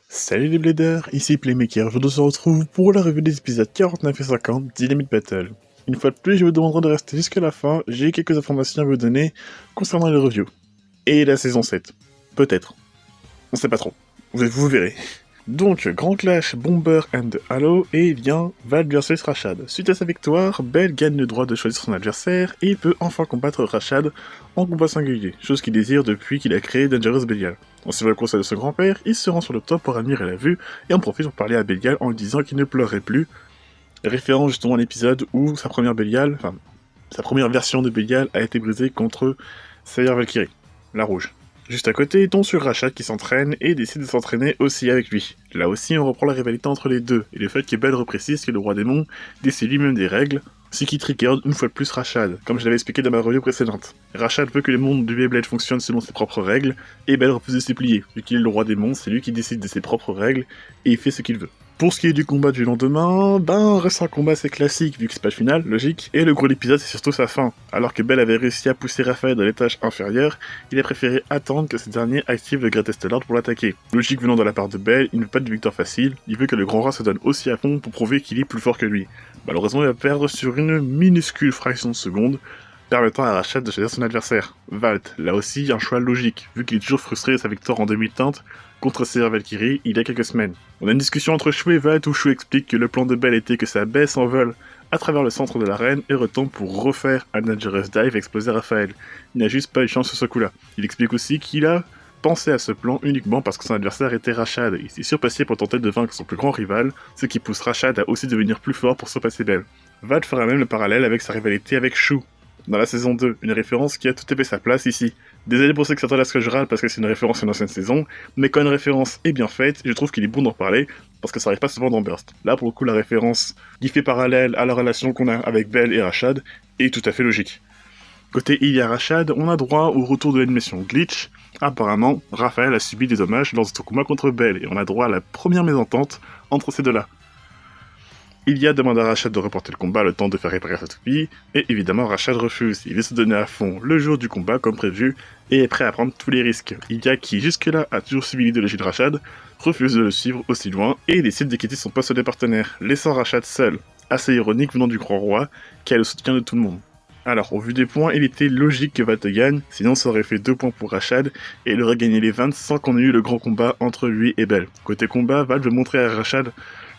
Salut les bladers, ici Playmaker, je se retrouve pour la revue des épisodes 49 et 50 Dynamite Battle. Une fois de plus, je vous demanderai de rester jusqu'à la fin, j'ai quelques informations à vous donner concernant les reviews. Et la saison 7. Peut-être. On sait pas trop. Vous verrez. Donc, Grand Clash, Bomber and Halo, et bien, Val vs Rashad. Suite à sa victoire, Bell gagne le droit de choisir son adversaire, et il peut enfin combattre Rashad en combat singulier, chose qu'il désire depuis qu'il a créé Dangerous Belial. En suivant le conseil de son grand-père, il se rend sur le top pour admirer la vue, et en profite pour parler à Belial en lui disant qu'il ne pleurerait plus, référant justement à l'épisode où sa première version de Belial a été brisée contre Sayer Valkyrie, la rouge. Juste à côté, il tombe sur Rashad qui s'entraîne et décide de s'entraîner aussi avec lui. Là aussi, on reprend la rivalité entre les deux, et le fait que Bell reprécise que le roi démon décide lui-même des règles, ce qui trigger une fois de plus Rashad, comme je l'avais expliqué dans ma review précédente. Rashad veut que le monde du Beyblade fonctionne selon ses propres règles, et Bell refuse de s'y plier. Vu qu'il est le roi démon, c'est lui qui décide de ses propres règles, et il fait ce qu'il veut. Pour ce qui est du combat du lendemain, reste un combat assez classique vu que c'est pas le final, logique, et le gros de l'épisode c'est surtout sa fin. Alors que Bell avait réussi à pousser Raphaël dans l'étage inférieur, il a préféré attendre que ce dernier active le Greatest Lord pour l'attaquer. Logique venant de la part de Bell, il ne veut pas de victoire facile, il veut que le grand rat se donne aussi à fond pour prouver qu'il est plus fort que lui. Malheureusement il va perdre sur une minuscule fraction de seconde, permettant à Rashad de choisir son adversaire. Valt, là aussi un choix logique, vu qu'il est toujours frustré de sa victoire en demi-teinte contre Sayer Valkyrie il y a quelques semaines. On a une discussion entre Shu et Valt où Shu explique que le plan de Bell était que sa baie s'envole à travers le centre de l'arène et retombe pour refaire un Dangerous Dive et exploser Raphaël. Il n'a juste pas eu chance sur ce coup-là. Il explique aussi qu'il a pensé à ce plan uniquement parce que son adversaire était Rashad. Il s'est surpassé pour tenter de vaincre son plus grand rival, ce qui pousse Rashad à aussi devenir plus fort pour surpasser Bell. Valt fera même le parallèle avec sa rivalité avec Shu dans la saison 2, une référence qui a tout à fait sa place ici. Désolé pour ceux qui s'attendent à ce que je râle parce que c'est une référence à une ancienne saison, mais quand une référence est bien faite, je trouve qu'il est bon d'en parler, parce que ça arrive pas souvent dans Burst. Là, pour le coup, la référence qui fait parallèle à la relation qu'on a avec Bell et Rashad est tout à fait logique. Côté Ilya Rashad, on a droit au retour de l'animation Glitch. Apparemment, Raphaël a subi des dommages lors de son combat contre Bell, et on a droit à la première mésentente entre ces deux-là. Ilya demande à Rashad de reporter le combat le temps de faire réparer sa toupie, et évidemment Rashad refuse, il veut se donner à fond le jour du combat comme prévu, et est prêt à prendre tous les risques. Ilya, qui jusque-là a toujours suivi l'idéologie de Rashad, refuse de le suivre aussi loin, et décide de quitter son poste de partenaire, laissant Rashad seul, assez ironique venant du grand roi, qui a le soutien de tout le monde. Alors, au vu des points, il était logique que Valt gagne, sinon ça aurait fait 2 points pour Rashad, et il aurait gagné les 20 sans qu'on ait eu le grand combat entre lui et Bell. Côté combat, Valt veut montrer à Rashad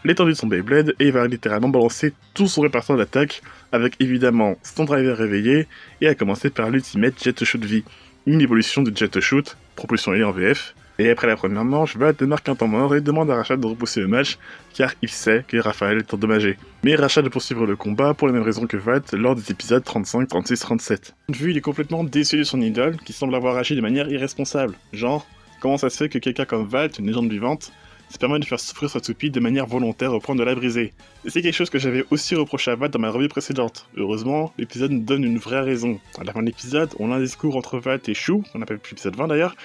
l'étendue de son Beyblade et va littéralement balancer tout son répertoire d'attaque avec évidemment son driver réveillé et à commencer par l'Ultimate Jet Shoot V, une évolution de Jet Shoot, propulsion ailée en VF. Et après la première manche, Valt marque un temps mort et demande à Rashad de repousser le match car il sait que Raphaël est endommagé. Mais Rashad va poursuivre le combat pour les mêmes raisons que Valt lors des épisodes 35, 36, 37. Vu il est complètement déçu de son idole qui semble avoir agi de manière irresponsable. Genre, comment ça se fait que quelqu'un comme Valt, une légende vivante, se permet de faire souffrir sa toupie de manière volontaire au point de la briser. Et c'est quelque chose que j'avais aussi reproché à Valt dans ma revue précédente. Heureusement, l'épisode nous donne une vraie raison. À la fin de l'épisode, on a un discours entre Valt et Shu, qu'on appelle plus l'épisode 20 d'ailleurs,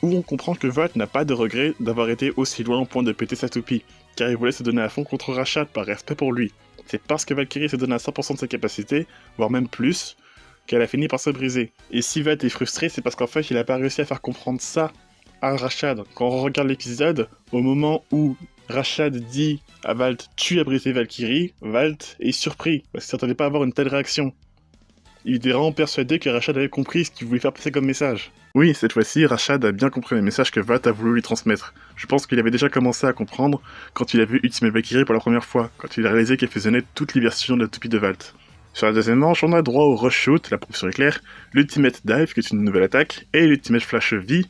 où on comprend que Valt n'a pas de regret d'avoir été aussi loin au point de péter sa toupie, car il voulait se donner à fond contre Rashad par respect pour lui. C'est parce que Valkyrie se donne à 100% de ses capacités, voire même plus, qu'elle a fini par se briser. Et si Valt est frustré, c'est parce qu'en fait il a pas réussi à faire comprendre ça à Rashad. Quand on regarde l'épisode, au moment où Rashad dit à Valt « Tu as brisé Valkyrie », Valt est surpris, parce qu'il s'attendait pas à avoir une telle réaction. Il était vraiment persuadé que Rashad avait compris ce qu'il voulait faire passer comme message. Oui, cette fois-ci, Rashad a bien compris les messages que Valt a voulu lui transmettre. Je pense qu'il avait déjà commencé à comprendre quand il a vu Ultimate Valkyrie pour la première fois, quand il a réalisé qu'elle fusionnait toutes les versions de la toupie de Valt. Sur la deuxième manche, on a droit au Rush Shoot, la propulsion éclair, l'Ultimate Dive, qui est une nouvelle attaque, et l'Ultimate Flash V,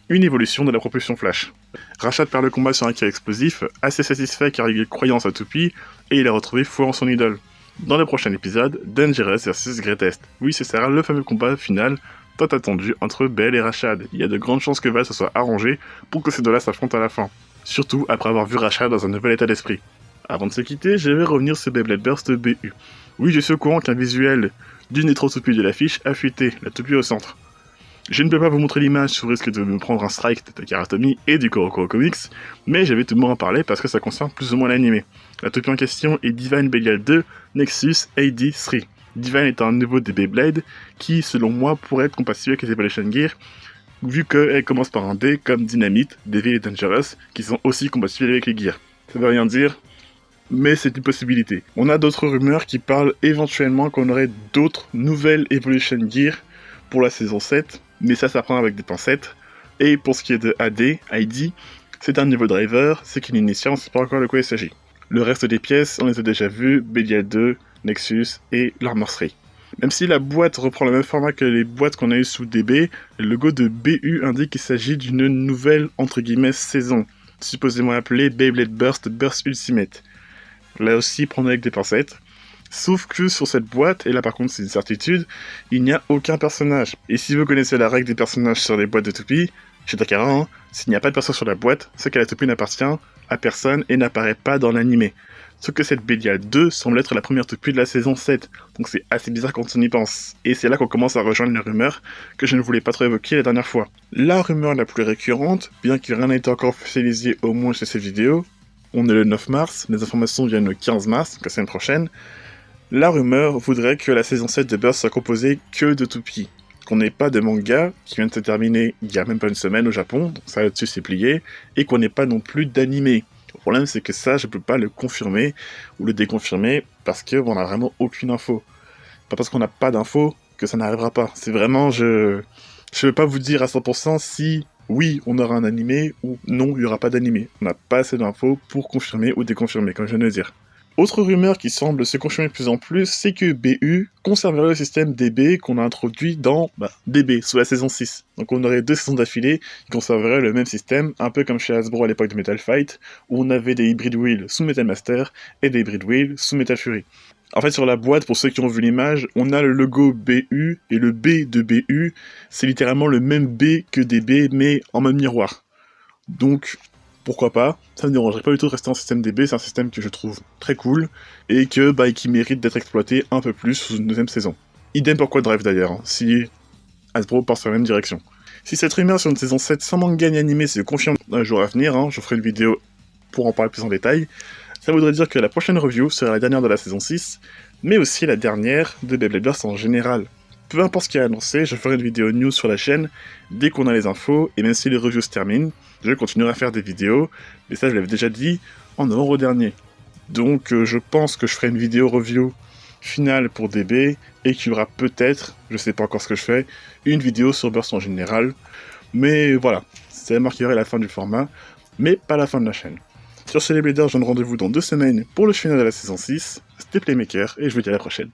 une évolution de la propulsion flash. Rashad perd le combat sur un tir explosif, assez satisfait car il croyait en sa toupie, et il a retrouvé foi en son idole. Dans le prochain épisode, Dangerous vs Greatest. Oui, ce sera le fameux combat final tant attendu entre Bell et Rashad. Il y a de grandes chances que Valt se soit arrangé pour que ces deux-là s'affrontent à la fin. Surtout après avoir vu Rashad dans un nouvel état d'esprit. Avant de se quitter, je vais revenir sur Beyblade Burst BU. Oui, je suis au courant qu'un visuel d'une des 3 toupies de l'affiche a fuité, la toupie au centre. Je ne peux pas vous montrer l'image sous risque de me prendre un strike de Takara-Tomy et du Kuroko Comics, mais j'avais tout le monde en parler parce que ça concerne plus ou moins l'anime. La toupie en question est Divine Belial 2 Nexus AD3. Divine est un nouveau des Beyblade qui, selon moi, pourrait être compatible avec les Evolution Gear, vu qu'elle commence par un D comme Dynamite, Devil et Dangerous, qui sont aussi compatibles avec les Gears. Ça veut rien dire, mais c'est une possibilité. On a d'autres rumeurs qui parlent éventuellement qu'on aurait d'autres nouvelles Evolution Gear pour la saison 7, mais ça prend avec des pincettes. Et pour ce qui est de ID, c'est un nouveau driver, c'est qu'une initiale, on ne sait pas encore de quoi il s'agit. Le reste des pièces, on les a déjà vues, Belial 2, Nexus et l'Armor 3. Même si la boîte reprend le même format que les boîtes qu'on a eues sous DB, le logo de BU indique qu'il s'agit d'une nouvelle, entre guillemets, saison, supposément appelée Beyblade Burst Ultimate. Là aussi, prendre avec des pincettes. Sauf que sur cette boîte, et là par contre c'est une certitude, il n'y a aucun personnage. Et si vous connaissez la règle des personnages sur les boîtes de toupie, chez Takara, hein, s'il n'y a pas de personnage sur la boîte, c'est que la toupie n'appartient à personne et n'apparaît pas dans l'animé. Sauf que cette Belial 2 semble être la première toupie de la saison 7, donc c'est assez bizarre quand on y pense. Et c'est là qu'on commence à rejoindre les rumeurs que je ne voulais pas trop évoquer la dernière fois. La rumeur la plus récurrente, bien que rien n'a été encore officialisé au moins chez ces vidéos, on est le 9 mars, les informations viennent le 15 mars, donc la semaine prochaine. La rumeur voudrait que la saison 7 de Burst soit composée que de toupies. Qu'on n'ait pas de manga qui vient de se terminer il y a même pas une semaine au Japon, donc ça là-dessus c'est plié, et qu'on n'ait pas non plus d'animé. Le problème c'est que ça je peux pas le confirmer ou le déconfirmer parce qu'on a vraiment aucune info. Pas parce qu'on n'a pas d'infos que ça n'arrivera pas. C'est vraiment, je veux pas vous dire à 100% si oui on aura un animé ou non il y aura pas d'animé. On n'a pas assez d'infos pour confirmer ou déconfirmer, comme je viens de le dire. Autre rumeur qui semble se confirmer de plus en plus, c'est que BU conserverait le système DB qu'on a introduit dans DB, sous la saison 6. Donc on aurait 2 saisons d'affilée qui conserveraient le même système, un peu comme chez Hasbro à l'époque de Metal Fight, où on avait des Hybrid Wheels sous Metal Master et des Hybrid Wheels sous Metal Fury. En fait, sur la boîte, pour ceux qui ont vu l'image, on a le logo BU, et le B de BU, c'est littéralement le même B que DB, mais en mode miroir. Donc, pourquoi pas, ça ne me dérangerait pas du tout de rester en système DB, c'est un système que je trouve très cool, et qui mérite d'être exploité un peu plus sous une deuxième saison. Idem pour Quad Drive d'ailleurs, hein, si Hasbro part sur la même direction. Si cette rumeur sur une saison 7 sans manga ni animé se confirme dans les jours à venir, hein, je ferai une vidéo pour en parler plus en détail, ça voudrait dire que la prochaine review sera la dernière de la saison 6, mais aussi la dernière de Beyblade Burst en général. Peu importe ce qui est annoncé, je ferai une vidéo news sur la chaîne dès qu'on a les infos, et même si les reviews se terminent, je continuerai à faire des vidéos, et ça je l'avais déjà dit en novembre dernier. Donc je pense que je ferai une vidéo review finale pour DB, et qu'il y aura peut-être, je sais pas encore ce que je fais, une vidéo sur Burst en général, mais voilà, ça marquerait la fin du format, mais pas la fin de la chaîne. Sur ce les Bladers, je donne rendez-vous dans 2 semaines pour le final de la saison 6, c'était Playmaker, et je vous dis à la prochaine.